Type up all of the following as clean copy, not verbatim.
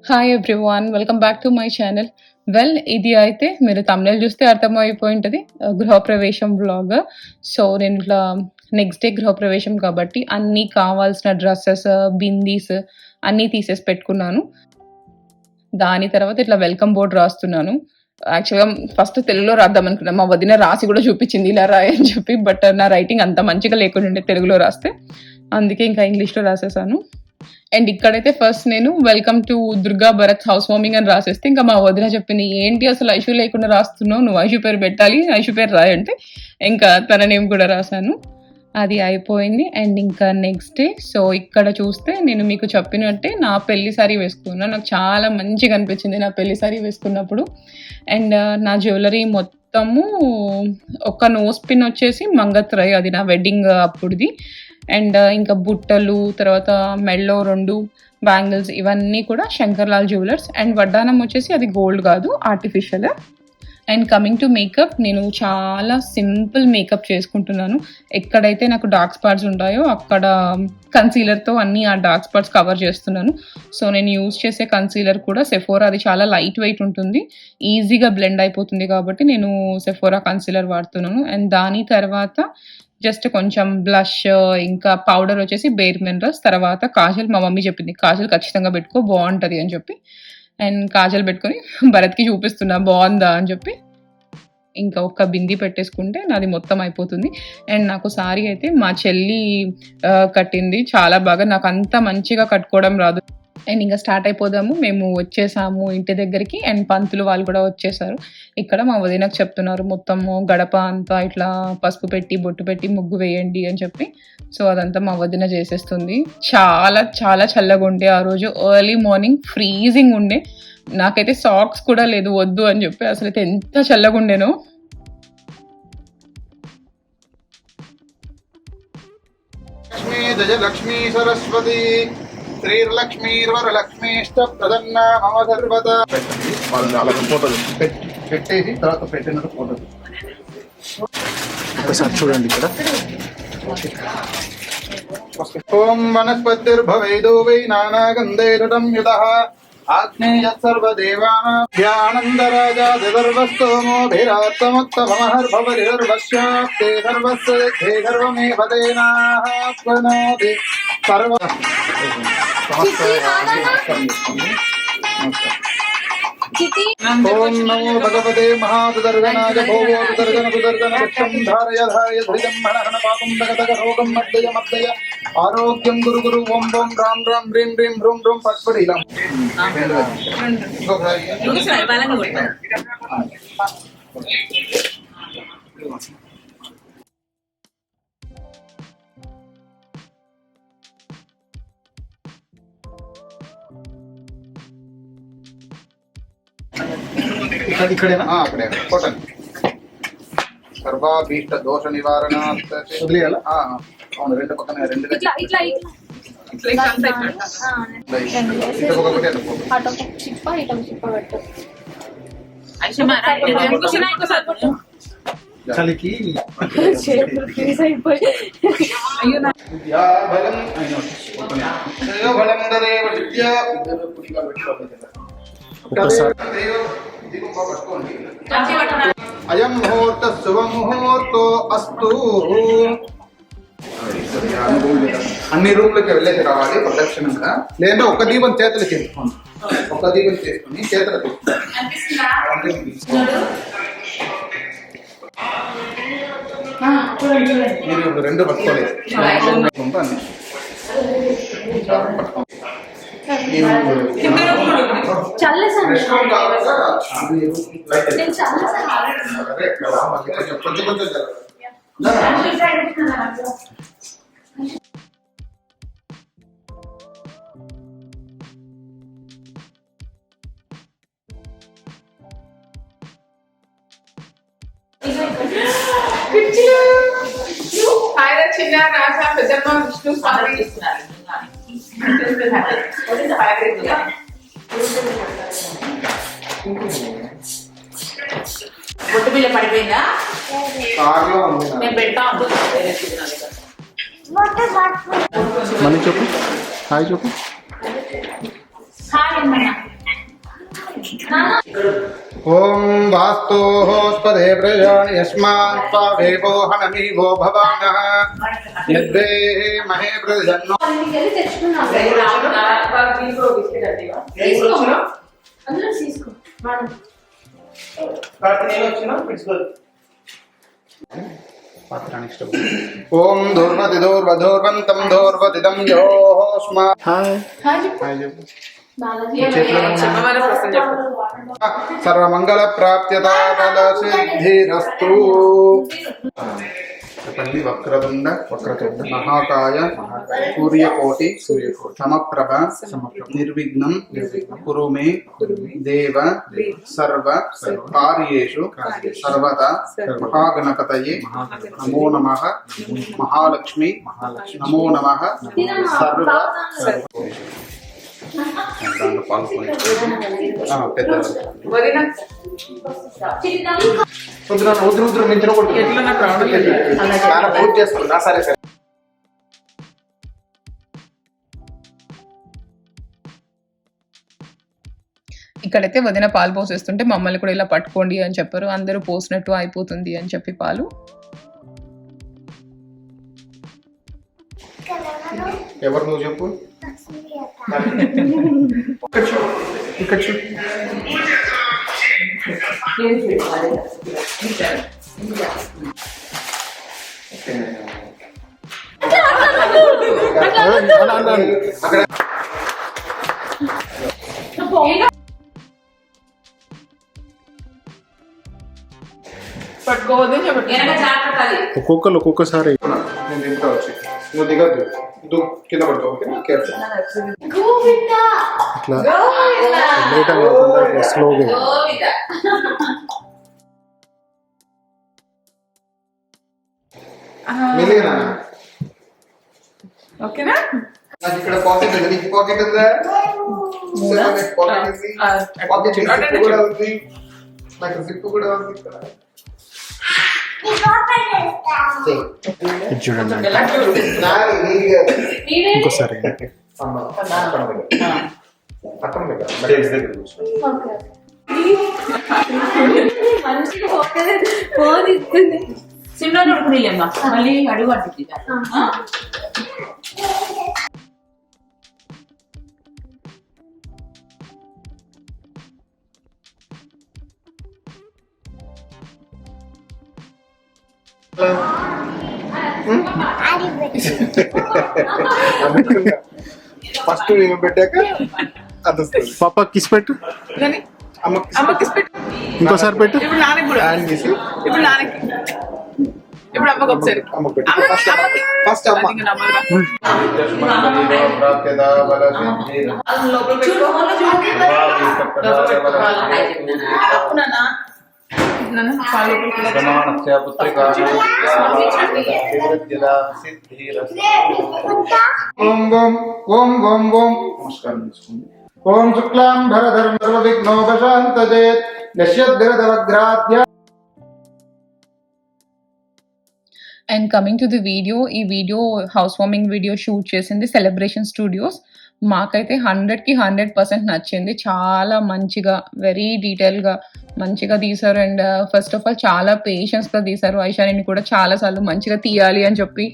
Hi everyone, welcome back to my channel. ఇది అయితే మీరు తమిళ చూస్తే అర్థమైపోయి ఉంటుంది, గృహప్రవేశం వ్లాగ్. సో నేను ఇట్లా నెక్స్ట్ డే గృహప్రవేశం కాబట్టి అన్నీ కావాల్సిన డ్రెస్సెస్, బిందీస్ అన్నీ తీసేసి పెట్టుకున్నాను. దాని తర్వాత ఇట్లా వెల్కమ్ బోర్డ్ రాస్తున్నాను. యాక్చువల్గా ఫస్ట్ తెలుగులో రాద్దాం అనుకున్నాను. మా వదిన రాసి కూడా చూపించింది ఇలా రాయని చెప్పి, బట్ నా రైటింగ్ అంత మంచిగా లేకుండా తెలుగులో రాస్తే, అందుకే ఇంకా ఇంగ్లీష్లో రాసేసాను. అండ్ ఇక్కడైతే ఫస్ట్ నేను welcome to Durga Bharat house warming అని రాసేస్తే, ఇంకా మా వదిన చెప్పింది ఏంటి అసలు ఐషు లేకుండా రాస్తున్నావు, నువ్వు ఐషు పేరు పెట్టాలి, ఐషు పేరు రాయంటే ఇంకా తన నేమ్ కూడా రాశాను. అది అయిపోయింది. అండ్ ఇంకా నెక్స్ట్ డే సో ఇక్కడ చూస్తే నేను మీకు చెప్పినట్టే నా పెళ్లి సారీ వేసుకున్నాను. నాకు చాలా మంచిగా అనిపించింది నా పెళ్లి సారీ వేసుకున్నప్పుడు. అండ్ నా జ్యువెలరీ మొత్తము ఒక నోస్ పిన్ వచ్చేసి మంగత్రయ్, అది నా వెడ్డింగ్ అప్పుడుది. అండ్ ఇంకా బుట్టలు, తర్వాత మెడలో 2 బ్యాంగిల్స్, ఇవన్నీ కూడా శంకర్లాల్ జ్యువెలర్స్. అండ్ వడ్డానం వచ్చేసి అది గోల్డ్ కాదు, artificial. And coming to make up, నేను చాలా సింపుల్ మేకప్ చేసుకుంటున్నాను. ఎక్కడైతే నాకు డార్క్ స్పాట్స్ ఉంటాయో అక్కడ కన్సీలర్తో అన్ని ఆ డార్క్ స్పాట్స్ కవర్ చేస్తున్నాను. సో నేను యూజ్ చేసే కన్సీలర్ కూడా సెఫోరా, అది చాలా లైట్ వెయిట్ ఉంటుంది, ఈజీగా బ్లెండ్ అయిపోతుంది కాబట్టి నేను సెఫోరా కన్సీలర్ వాడుతున్నాను. అండ్ దాని తర్వాత జస్ట్ కొంచెం బ్లష్, ఇంకా పౌడర్ వచ్చేసి బేర్ మినరల్స్, తర్వాత కాజల్. మా మమ్మీ చెప్పింది కాజల్ ఖచ్చితంగా పెట్టుకో బాగుంటుంది అని చెప్పి, అండ్ కాజల్ పెట్టుకొని భరత్కి చూపిస్తున్నా బాగుందా అని చెప్పి. ఇంకా ఒక్క బింది పెట్టేసుకుంటే నాది మొత్తం అయిపోతుంది. అండ్ నాకు సారీ అయితే మా చెల్లి కట్టింది చాలా బాగా, నాకు అంత మంచిగా కట్టుకోవడం రాదు. అండ్ ఇంకా స్టార్ట్ అయిపోదాము, మేము వచ్చేసాము ఇంటి దగ్గరికి. అండ్ పంతులు వాళ్ళు కూడా వచ్చేసారు. ఇక్కడ మా వదినకు చెప్తున్నారు మొత్తము గడప అంతా ఇట్లా పసుపు పెట్టి బొట్టు పెట్టి ముగ్గు వేయండి అని చెప్పి. సో అదంతా మా వదిన చేసేస్తుంది. చాలా చాలా చల్లగా ఉండే ఆ రోజు, ఎర్లీ మార్నింగ్ ఫ్రీజింగ్ ఉండే. నాకైతే సాక్స్ కూడా లేదు, వద్దు అని చెప్పి. అసలు అయితే ఎంత చల్లగా ఉండేనో. లక్ష్మీ సరస్వతి శ్రీర్లక్ష్మీర్వరలక్ష్మీష్ట ప్రదన్నా మమ సర్వదా. ఫోటో పెట్టేసి తర్వాత పెట్టిన ఫోటో ఒకసారి చూడండి ఇక్కడ. ఓం వనస్పతిర్భవేదో వై నానాగంధైరటం యుతః ఆగ్నేయః సర్వదేవానాభ్యానందరాజా దిదర్వస్తోమోభిరాత్తమోత్తమహర్భవతి సర్వస్యాప్తే సర్వస్య తే సర్వమే పదేనాః సర్వ. ఓం నమో భగవతే మహాదుదర్గనాయ భోగోదుదర్గన వృక్షం ధారయ ధారయ ధ్రియం హనహన పాపం దగదగ రోగం మద్దయ మద్దయ ఆరోగ్యం గురు గురు ఓం ఓం రామ్ రామ్ హ్రీం హ్రీం హ్రూం హ్రూం పట్పడి ఇలా. ఇక్కడేనా? అక్కడే కొట్టండి. సర్వాభీష్ట దోష నివారణ వదిలేయాలా? అవును, రెండు పక్కన రెండు చలికి అయం ముహూర్త శుభ ముహూర్తో అస్తు. అన్ని రూమ్లకి వెళ్ళేసి రావాలి ప్రదక్షిణంగా, లేదంటే ఒక దీపం చేతులు చేసుకోండి. ఒక దీపం చేసుకుని చేతులు మీరు రెండు పట్టుకోలేదు. కొంచెం కొంచెం చిన్న రాజా పెద్దమ్మ విష్ణు స్వామి ఇస్తున్నారు. బొట్టు బిల్ల పడిపోయిందా? నేను పెడతా మళ్ళీ చెప్పు, హాయ్ చెప్పు. హాయ్ అన్న. ఓం వాస్తోస్పదే ప్రజాని యస్మాత్ స్వావేవో హనమీవో భవానః యద్దే మహే ప్రజన్నో ఓం ధూర్వదిదోర్వధూర్వంతం ధూర్వదిదం యోస్మా సర్వమంగళ ప్రాప్త్యతా ఫల సిద్ధిరస్తు. చెప్పండి. వక్రతుండ మహాకాయ సూర్యకోటి సమప్రభ నిర్విఘ్నం కురు మే దేవ సర్వ కార్యేషు సర్వదా మహాగణపతయే నమో నమః. మహాలక్ష్మి నమో నమః. సర్వ దాంట్లో పాల్గొని పెద్ద ఉద్రు మించిన పూజ చేస్తున్నా. సరే సరే. ఇక్కడైతే వదిన పాలు పోసేస్తుంటే మమ్మల్ని కూడా ఇలా పట్టుకోండి అని చెప్పారు. అందరూ పోసినట్టు అయిపోతుంది అని చెప్పి పాలు. ఎవరు నువ్వు చెప్పు. ఇక్కడ పట్టుకోవద్దు ఒక్కొక్కరు ఒక్కొక్కసారి నేను దిగుతా వచ్చి నువ్వు దిగద్దు. కింద పడుతావు. ఇట్లా స్లోగా ఓకేనా. నాకు ఇక్కడ పాకెట్ ఉంది. నీకు పాకెట్ ఉందా? పాకెట్ కూడా ఉంది. నాకు జిప్ కూడా ఉంది. చూడండి ఇంకోసారి సిమ్లో నడుకునేమ్మా మళ్ళీ అడుగు అంటుంది. ఫస్ట్ నేను పెట్టాక అది పాప కిస్ పెట్టు. అమ్మ కిస్ పెట్టు. ఇంకోసారి పెట్టు. ఇప్పుడు నాన్నకి కూడా. ఇప్పుడు నాన్నకి. ఇప్పుడు అమ్మకి ఒకసారి. ఫస్ట్ అమ్మ. ఓం శుక్లాం భరధరం సర్వవిఘ్నోపశాంతయేత్ యస్యద్రదవగ్రాధ్య. And coming to the video, ఈ video house warming video shoot చేసింది సెలబ్రేషన్ స్టూడియోస్. మాకైతే 100కి 100% నచ్చింది. చాలా మంచిగా, వెరీ డీటెయిల్గా మంచిగా తీశారు. అండ్ ఫస్ట్ ఆఫ్ ఆల్ చాలా పేషెన్స్గా తీశారు. ఐషాని కూడా చాలాసార్లు మంచిగా తీయాలి అని చెప్పి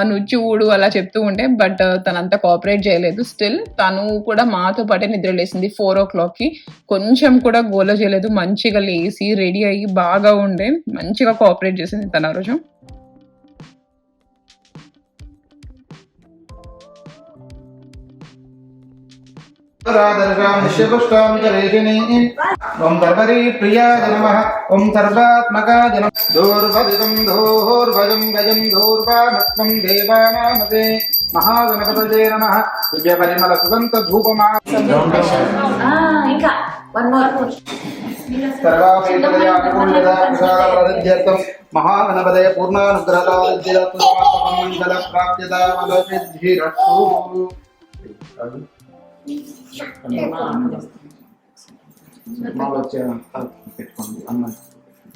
నువ్వు చూడు అలా చెప్తూ ఉంటే, బట్ తనంతా కోఆపరేట్ చేయలేదు. స్టిల్ తను కూడా మాతో పాటే నిద్ర లేసింది 4 o'clockకి. కొంచెం కూడా గోల చేయలేదు. మంచిగా లేసి రెడీ అయ్యి బాగా ఉండే మంచిగా కోఆపరేట్ చేసింది తన రోజు. ఓం ధర్మరీ ప్రియాయ నమః. ఓం సర్వాత్మకాయ నమః. దూర్వదిదం దూర్వజం గజం దూర్వానత్వం దేవానామతే మహాగణపతయే నమః. దివ్య పరిమళ సుగంధ ధూపమా ఇంకా వన్ మోర్. సర్వాపేక్షానుకూల్యర్థం మహాగణపతయ పూర్ణానుగ్రహ ప్రాప్యత పెట్టుకోండి. అమ్మ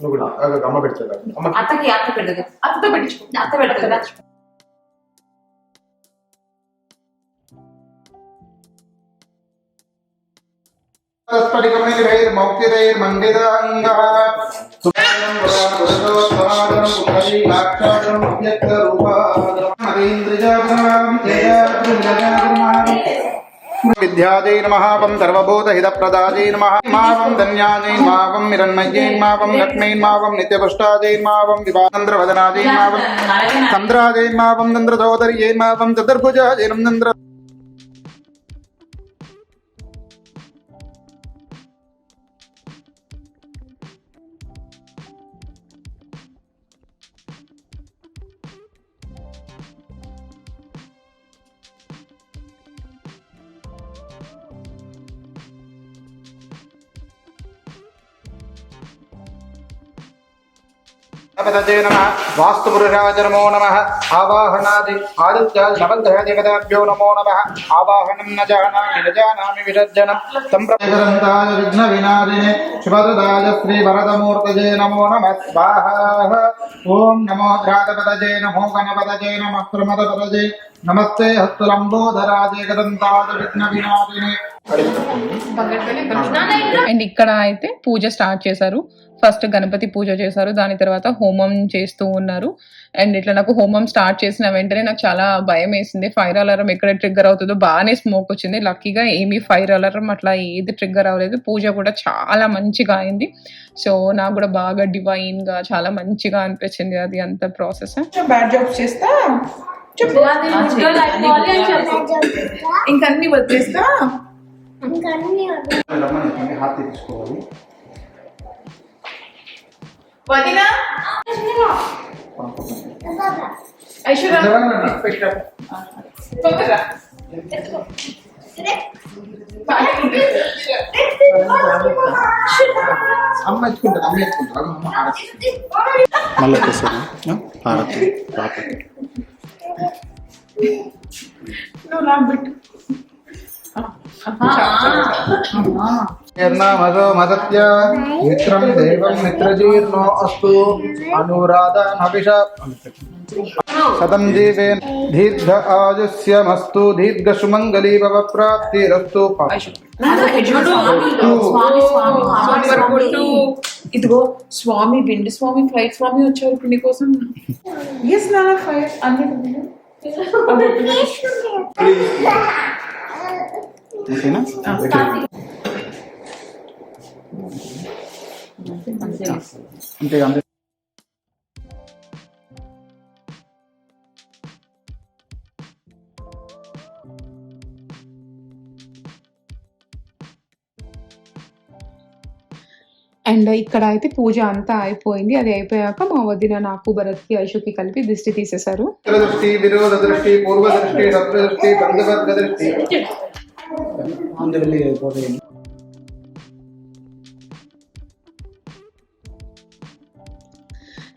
నువ్వు కూడా అమ్మ పెడతాడు. అత్తకి అత్త పెట్టదు. అత్తతో పెట్టించుకో. అత్త పెడతా. तस्पटिकमणिभैर्मौक्तिरैर्मण्डिताङ्गः सुभाषं पुराणपुरुषोत्तमादनं पुण्डरीकाक्षादनं अव्यक्तरूपादनं विद्याजै नमः वं सर्वभूतहितप्रदाजै नमः मावं धन्याजै मावं हिरण्मय्यै मावं लक्ष्मै मावं नित्यपुष्टाजै मावं विभाचन्द्रवदनाजै मावं चन्द्राजै मावं चन्द्रसोदर्यै मावं चतुर्भुजाजै नन्द्र पदजे नमः वास्तुपुरुषाय नमो नमः आवाहनादि आदित्यादि नवग्रहदेवताभ्यो नमो नमः आवाहनं न जानामि विसर्जनं संप्रदाय विघ्नविनाशिने शुभदाय श्रीवरदमूर्तये नमो नमः स्वाहा ओं नमो घ्रातपदजे नमो गणपतये नमः प्रमदपदजे नमस्ते हस्तलंबोधराजे गदन्ताय विघ्नविनाशिने అండ్ ఇక్కడ అయితే పూజ స్టార్ట్ చేశారు. ఫస్ట్ గణపతి పూజ చేశారు, దాని తర్వాత హోమం చేస్తూ ఉన్నారు. అండ్ ఇట్లా నాకు హోమం స్టార్ట్ చేసిన వెంటనే నాకు చాలా భయం వేసింది. ఫైర్ అలారం ఎక్కడ ట్రిగ్గర్ అవుతుందో, బాగానే స్మోక్ వచ్చింది. లక్కీగా ఏమీ ఫైర్ అలారం అట్లా ఏది ట్రిగ్గర్ అవ్వలేదు. పూజ కూడా చాలా మంచిగా అయింది. సో నాకు కూడా బాగా డివైన్ గా చాలా మంచిగా అనిపించింది అది అంత ప్రాసెస్. బ్యాడ్ జాబ్స్ చేస్తా ఇంకన్నీ వదిలేస్తా. వదినా ఐశ్వర్య తొందరగా అమ్మ ఎత్తుకుంటారు మళ్ళీ నువ్వు రాబెట్టు. మదో మదత్య మిత్రం దైవం మిత్రజీర్ణో అస్తు అనురాధనభిష శతం జీవేన్ దీర్ఘ ఆయుష్యమస్తు దీర్ఘ సుమంగళీ భవ ప్రాప్తిరస్తు. ఇదిగో స్వామి బిండి స్వామి ఫ్లైట్ స్వామి వచ్చారు పిండి కోసం. ఎస్ నాన్న ఫైర్ అన్ని అంతే అంతే. అండ్ ఇక్కడ అయితే పూజ అంతా అయిపోయింది. అది అయిపోయాక మా వదిన నాకు భరత్కి ఐషుకి కలిపి దిష్టి తీసేశారు. దృష్టి విరోధ దృష్టి పూర్వ దృష్టి శత్రు దృష్టి బంధువర్గ దృష్టి.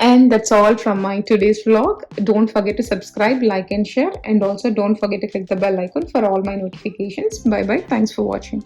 And that's all from my today's vlog. Don't forget to subscribe, like and share, and also don't forget to click the bell icon for all my notifications. Bye bye. Thanks for watching.